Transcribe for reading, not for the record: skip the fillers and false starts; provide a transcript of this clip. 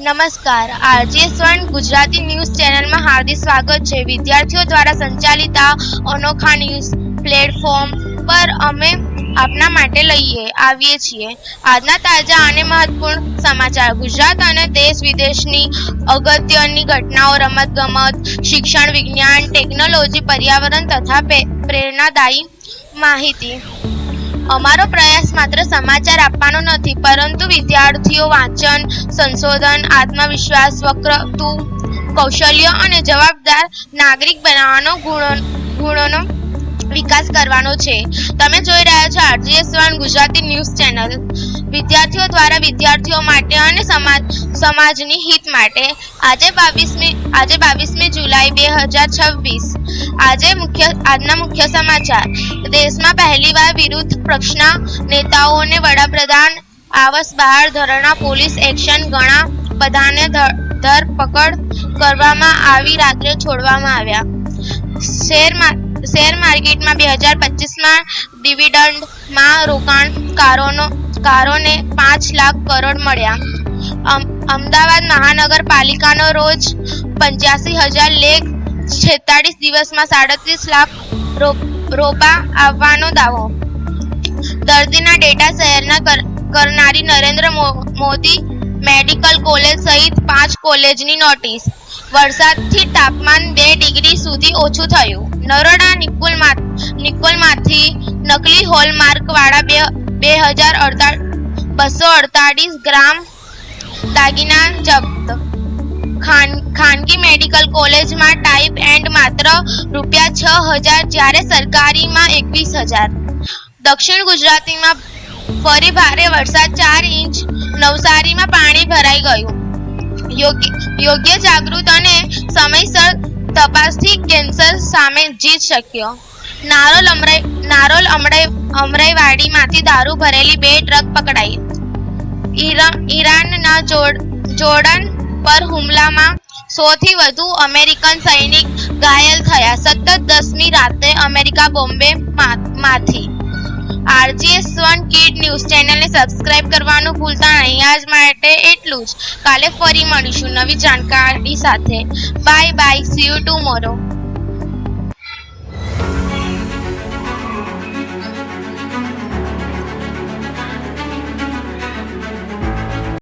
નમસ્કાર, RGS1 Gujarati news ચેનલમાં હાર્દિક સ્વાગત છે। વિદ્યાર્થીઓ દ્વારા સંચાલિત આ અનોખા ન્યૂઝ પ્લેટફોર્મ પર અમે આપના માટે લઈએ આવીએ છીએ આજના તાજા અને મહત્વપૂર્ણ સમાચાર। ગુજરાત અને દેશ વિદેશની અગત્યની ઘટનાઓ, રમતગમત, શિક્ષણ, વિજ્ઞાન, ટેકનોલોજી, પર્યાવરણ તથા પ્રેરણાદાયી માહિતી। અમારો પ્રયાસ માત્ર સમાચાર આપવાનો નથી, પરંતુ વિદ્યાર્થીઓ વાંચન, સંશોધન, આત્મવિશ્વાસ, વક્તૃત્વ કૌશલ્ય અને જવાબદાર નાગરિક બનાવવાનો ગુણોનો વિકાસ કરવાનો છે। તમે જોઈ રહ્યા છો RGS1 ગુજરાતી ન્યૂઝ ચેનલ। વિદ્યાર્થીઓ દ્વારા વિદ્યાર્થીઓ માટે અને સમાજની હિત માટે। આજે 22મી જુલાઈ 2026। આજના મુખ્ય સમાચાર। દેશમાં પહેલીવાર વિરોધ પક્ષના નેતાઓને વડાપ્રધાન આવાસ બહાર ધરણા, પોલીસ એક્શન, ઘણા બધાને ધરપકડ કરવામાં આવી, રાત્રે છોડવામાં આવ્યા। શેર માર્કેટમાં 2025માં ડિવિડન્ડમાં રોકાણકારોને 5 લાખ કરોડ મળ્યા। અમદાવાદ મહાનગરપાલિકાનો રોજ 85,000 લેખ, 46 દિવસમાં 37 લાખ રોપા આવવાનો દાવો। દર્દીના ડેટા શેરના કરનારી નરેન્દ્ર મોદી મેડિકલ કોલેજ સહિત 5 કોલેજની નોટિસ। વરસાદથી તાપમાન 2 ડિગ્રી સુધી ઓછું થયું। નરોડા નિકોલમાંથી નકલી હોલમાર્કવાળા 248 ગ્રામ દાગીના જપ્ત। ખાનગી મેડિકલ કોલેજમાં ટાઈપ એન્ડ માત્ર ₹6,000 જ્યારે સરકારીમાં 21,000। દક્ષિણ ગુજરાતમાં ફરી ભારે વરસાદ, 4 ઇંચ। નવસારીમાં પાણી ભરાઈ ગયું। યોગ્ય જાગૃત અને સમયસર તપાસથી કેન્સર સામે જીત શક્ય। નારોલ અમરાઈવાડીમાંથી દારૂ ભરેલી 2 ટ્રક પકડાઈ। ઈરાનના જોર્ડન પર હુમલામાં 100 થી વધુ અમેરિકન સૈનિક ઘાયલ થયા। સતત 10મી રાતે અમેરિકા બોમ્બેમાંથી। RGS1 કિડ ન્યૂઝ ચેનલને સબસ્ક્રાઇબ કરવાનું ભૂલતા નહીં। આજ માટે એટલું જ। કાલે ફરી મળીશું નવી જાણકારી સાથે। Bye bye, C you tomorrow.